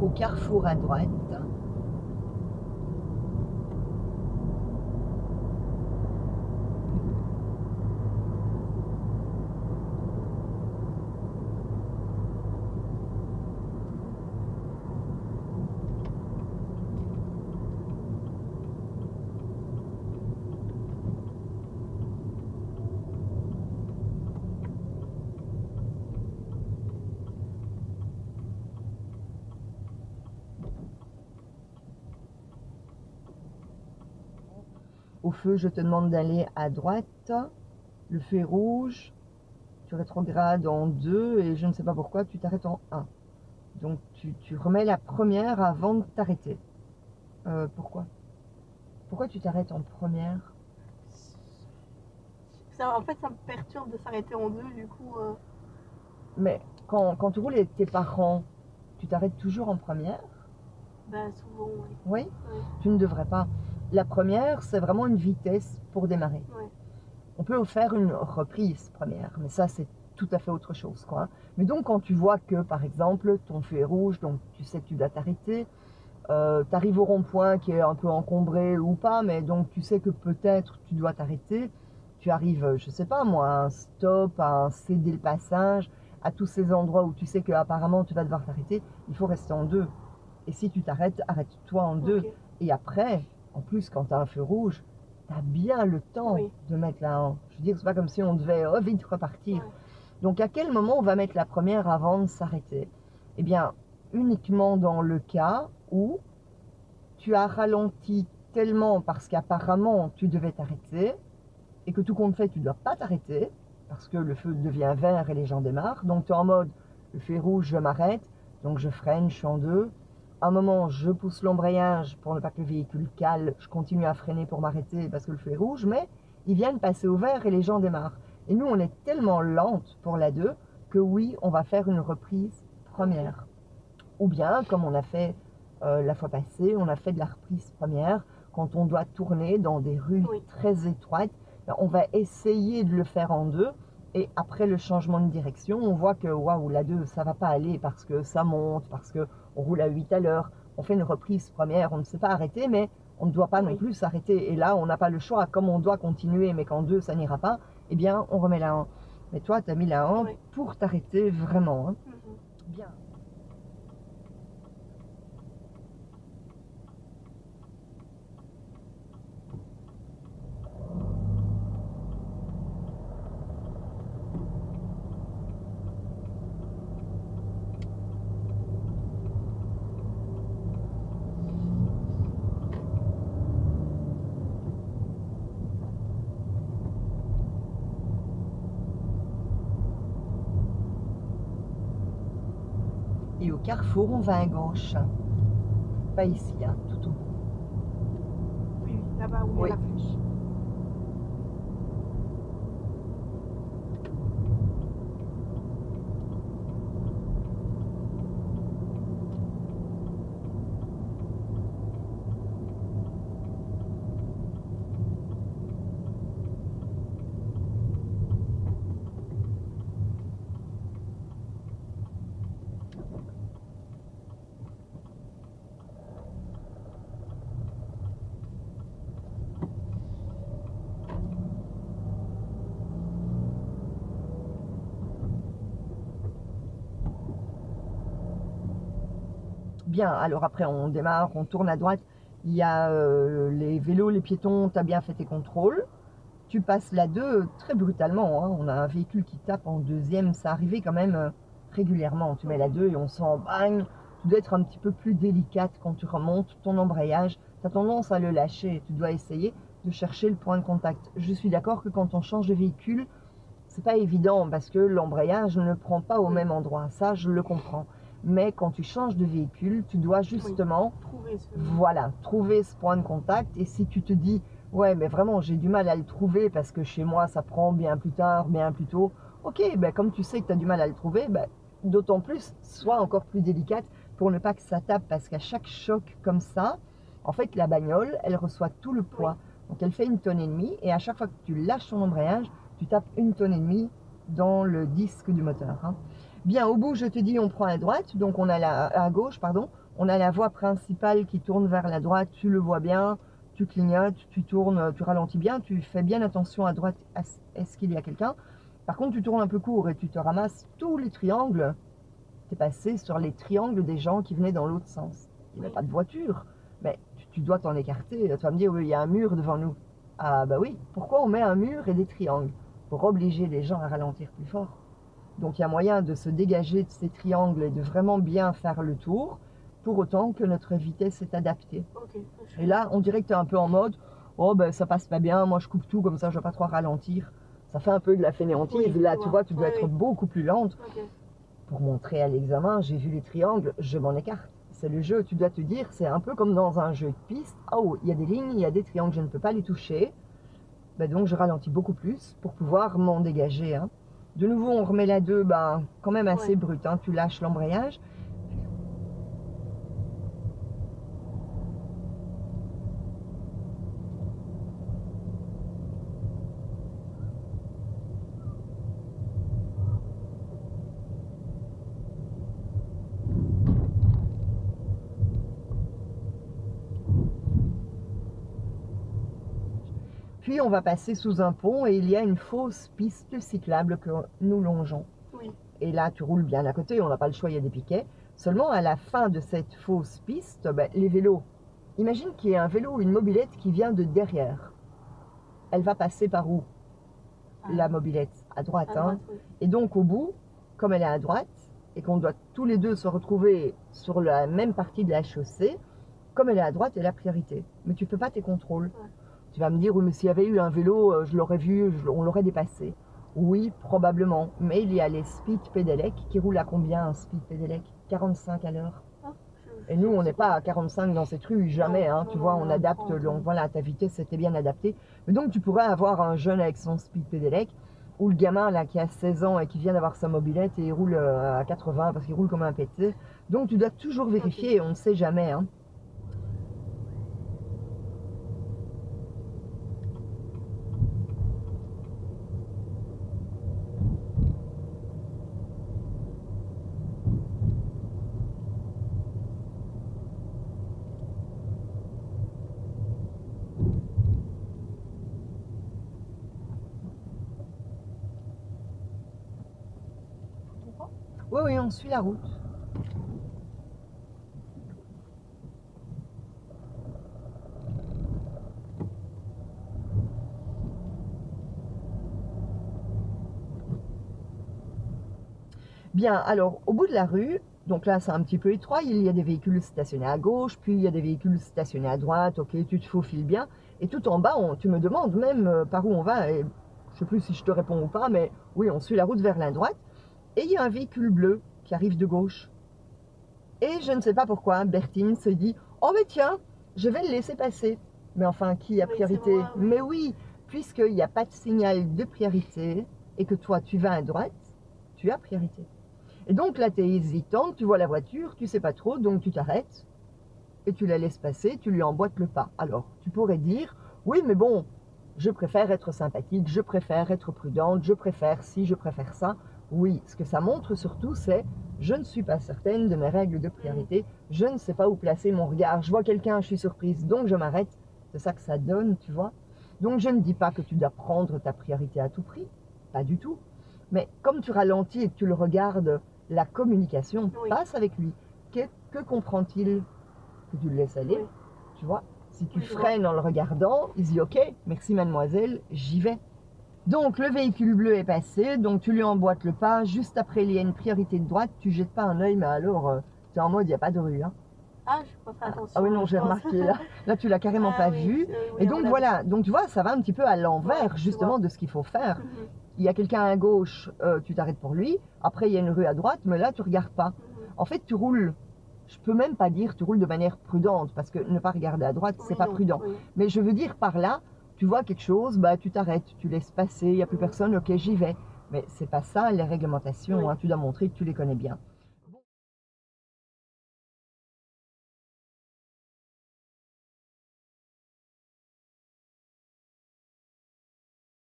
au carrefour à droite. Au feu, je te demande d'aller à droite. Le feu est rouge. Tu rétrogrades en 2 et je ne sais pas pourquoi tu t'arrêtes en 1. Donc tu remets la première avant de t'arrêter. Pourquoi? Pourquoi tu t'arrêtes en première? Ça, en fait, ça me perturbe de s'arrêter en 2, du coup. Mais quand tu roules avec tes parents, tu t'arrêtes toujours en première? Bah, souvent, oui. Oui? Ouais. Tu ne devrais pas. La première, c'est vraiment une vitesse pour démarrer. Ouais. On peut faire une reprise première, mais ça, c'est tout à fait autre chose, quoi. Mais donc, quand tu vois que, par exemple, ton feu est rouge, donc tu sais que tu dois t'arrêter, tu arrives au rond-point qui est un peu encombré ou pas, mais donc tu sais que peut-être tu dois t'arrêter, tu arrives, je sais pas moi, à un stop, à un céder le passage, à tous ces endroits où tu sais qu'apparemment tu vas devoir t'arrêter, il faut rester en 2. Et si tu t'arrêtes, arrête-toi en 2. Ok. Et après, en plus, quand tu as un feu rouge, tu as bien le temps Oui. de mettre la 1. Je veux dire, c'est pas comme si on devait vite repartir. Ouais. Donc, à quel moment on va mettre la première avant de s'arrêter? Eh bien, uniquement dans le cas où tu as ralenti tellement parce qu'apparemment tu devais t'arrêter et que tout compte fait, tu ne dois pas t'arrêter parce que le feu devient vert et les gens démarrent. Donc, tu es en mode, le feu est rouge, je m'arrête, donc je freine, je suis en 2. À un moment, je pousse l'embrayage pour ne pas que le véhicule cale, je continue à freiner pour m'arrêter parce que le feu est rouge, mais ils viennent passer au vert et les gens démarrent. Et nous, on est tellement lente pour la 2 que oui, on va faire une reprise première. Ou bien, comme on a fait la fois passée, on a fait de la reprise première quand on doit tourner dans des rues Oui. très étroites. On va essayer de le faire en 2 et après le changement de direction, on voit que waouh, la 2, ça va pas aller parce que ça monte, parce qu'on roule à 8 à l'heure. On fait une reprise première, on ne s'est pas arrêté, mais on ne doit pas non Oui. plus s'arrêter. Et là, on n'a pas le choix. Comme on doit continuer, mais qu'en 2, ça n'ira pas, eh bien, on remet la 1. Mais toi, tu as mis la 1 Oui. pour t'arrêter vraiment. Hein. Mhm. Bien. Et au carrefour, on va à gauche. Pas ici, hein, tout au bout. Oui, oui, là-bas où il y a la flèche. Bien, alors après on démarre, on tourne à droite. Il y a les vélos, les piétons, tu as bien fait tes contrôles. Tu passes la 2 très brutalement. Hein. On a un véhicule qui tape en deuxième, ça arrivait quand même régulièrement. Tu mets la 2 et on sent bang. Tu dois être un petit peu plus délicate quand tu remontes ton embrayage. Tu as tendance à le lâcher. Tu dois essayer de chercher le point de contact. Je suis d'accord que quand on change de véhicule, c'est pas évident parce que l'embrayage ne prend pas au même endroit. Ça, je le comprends. Mais quand tu changes de véhicule, tu dois justement trouver ce point de contact. Et si tu te dis, ouais, mais vraiment, j'ai du mal à le trouver parce que chez moi, ça prend bien plus tard, bien plus tôt. Ok, ben, comme tu sais que tu as du mal à le trouver, ben, d'autant plus, sois encore plus délicate pour ne pas que ça tape. Parce qu'à chaque choc comme ça, en fait, la bagnole, elle reçoit tout le poids. Donc, elle fait 1,5 tonnes. Et à chaque fois que tu lâches ton embrayage, tu tapes 1,5 tonnes dans le disque du moteur. Hein. Bien, au bout, je te dis, on prend à droite, donc on a à gauche, pardon, On a la voie principale qui tourne vers la droite, tu le vois bien, tu clignotes, tu tournes, tu ralentis bien, tu fais bien attention à droite, est-ce qu'il y a quelqu'un? Par contre, tu tournes un peu court et tu te ramasses tous les triangles. Tu es passé sur les triangles des gens qui venaient dans l'autre sens. Il n'y avait pas de voiture, mais tu dois t'en écarter. Tu vas me dire, oui, il y a un mur devant nous. Ah bah oui, pourquoi on met un mur et des triangles? Pour obliger les gens à ralentir plus fort. Donc il y a moyen de se dégager de ces triangles et de vraiment bien faire le tour, pour autant que notre vitesse est adaptée. Ok. Et là, on dirait que tu es un peu en mode, oh ben ça passe pas bien, moi je coupe tout comme ça, je ne vais pas trop ralentir. Ça fait un peu de la fainéantise. Oui, Là, tu vois, tu dois oui, être oui. beaucoup plus lente. Ok. Pour montrer à l'examen, j'ai vu les triangles, je m'en écarte. C'est le jeu, tu dois te dire, c'est un peu comme dans un jeu de piste. Oh, il y a des lignes, il y a des triangles, je ne peux pas les toucher. Ben donc je ralentis beaucoup plus pour pouvoir m'en dégager. Hein. De nouveau, on remet la 2, ben, quand même assez brute. Hein. Tu lâches l'embrayage. Puis on va passer sous un pont et il y a une fausse piste cyclable que nous longeons. Oui. Et là, tu roules bien à côté, on n'a pas le choix, il y a des piquets. Seulement, à la fin de cette fausse piste, ben, les vélos, imagine qu'il y a un vélo ou une mobilette qui vient de derrière. Elle va passer par où? La mobilette, à droite. À droite, oui. Et donc, au bout, comme elle est à droite, et qu'on doit tous les deux se retrouver sur la même partie de la chaussée, comme elle est à droite, elle a priorité. Mais tu ne fais pas tes contrôles. Ouais. Tu vas me dire, oui, mais s'il y avait eu un vélo, je l'aurais vu, on l'aurait dépassé. Oui, probablement. Mais il y a les speed pédélec qui roulent à combien un speed pédélec? 45 à l'heure. Et nous, on n'est pas à 45 dans cette rue, jamais. Non, hein, tu vois, on adapte. Donc voilà, ta vitesse était bien adaptée. Mais donc, tu pourrais avoir un jeune avec son speed pédélec, ou le gamin là qui a 16 ans et qui vient d'avoir sa mobilette et il roule à 80 parce qu'il roule comme un pété. Donc, tu dois toujours vérifier, on ne sait jamais. Hein. Oui, oui, on suit la route. Bien, alors, au bout de la rue, donc là, c'est un petit peu étroit, il y a des véhicules stationnés à gauche, puis il y a des véhicules stationnés à droite, ok, tu te faufiles bien. Et tout en bas, tu me demandes même par où on va, et je ne sais plus si je te réponds ou pas, mais oui, on suit la route vers la droite. Et il y a un véhicule bleu qui arrive de gauche. Et je ne sais pas pourquoi, Bertine se dit, oh mais tiens, je vais le laisser passer. Mais enfin, qui a priorité? Moi, oui. Mais oui, puisqu'il n'y a pas de signal de priorité, et que toi, tu vas à droite, tu as priorité. Et donc là, tu es hésitante, tu vois la voiture, tu sais pas trop, donc tu t'arrêtes et tu la laisses passer, tu lui emboîtes le pas. Alors, tu pourrais dire, oui, mais bon, je préfère être sympathique, je préfère être prudente, je préfère ci, je préfère ça. Oui, ce que ça montre surtout, c'est, je ne suis pas certaine de mes règles de priorité, je ne sais pas où placer mon regard, je vois quelqu'un, je suis surprise, donc je m'arrête. C'est ça que ça donne, tu vois. Donc, je ne dis pas que tu dois prendre ta priorité à tout prix, pas du tout. Mais comme tu ralentis et que tu le regardes, la communication passe avec lui. Que comprend-il? Que tu le laisses aller, tu vois. Si tu freines en le regardant, il dit ok, merci mademoiselle, j'y vais. Donc le véhicule bleu est passé, donc tu lui emboîtes le pas. Juste après, il y a une priorité de droite, tu jettes pas un œil, mais alors tu es en mode il n'y a pas de rue. Hein. Ah, je peux pas faire attention. Ah oui, non, j'ai remarqué là. Là, tu l'as carrément pas vu. Et donc voilà, donc tu vois, ça va un petit peu à l'envers justement de ce qu'il faut faire. Il y a quelqu'un à gauche, tu t'arrêtes pour lui. Après, il y a une rue à droite, mais là, tu regardes pas. En fait, tu roules. Je peux même pas dire tu roules de manière prudente, parce que ne pas regarder à droite, c'est pas prudent. Mais je veux dire par là, tu vois quelque chose, bah tu t'arrêtes, tu laisses passer, il n'y a plus personne, ok, j'y vais. Mais c'est pas ça les réglementations, hein, tu dois montrer que tu les connais bien.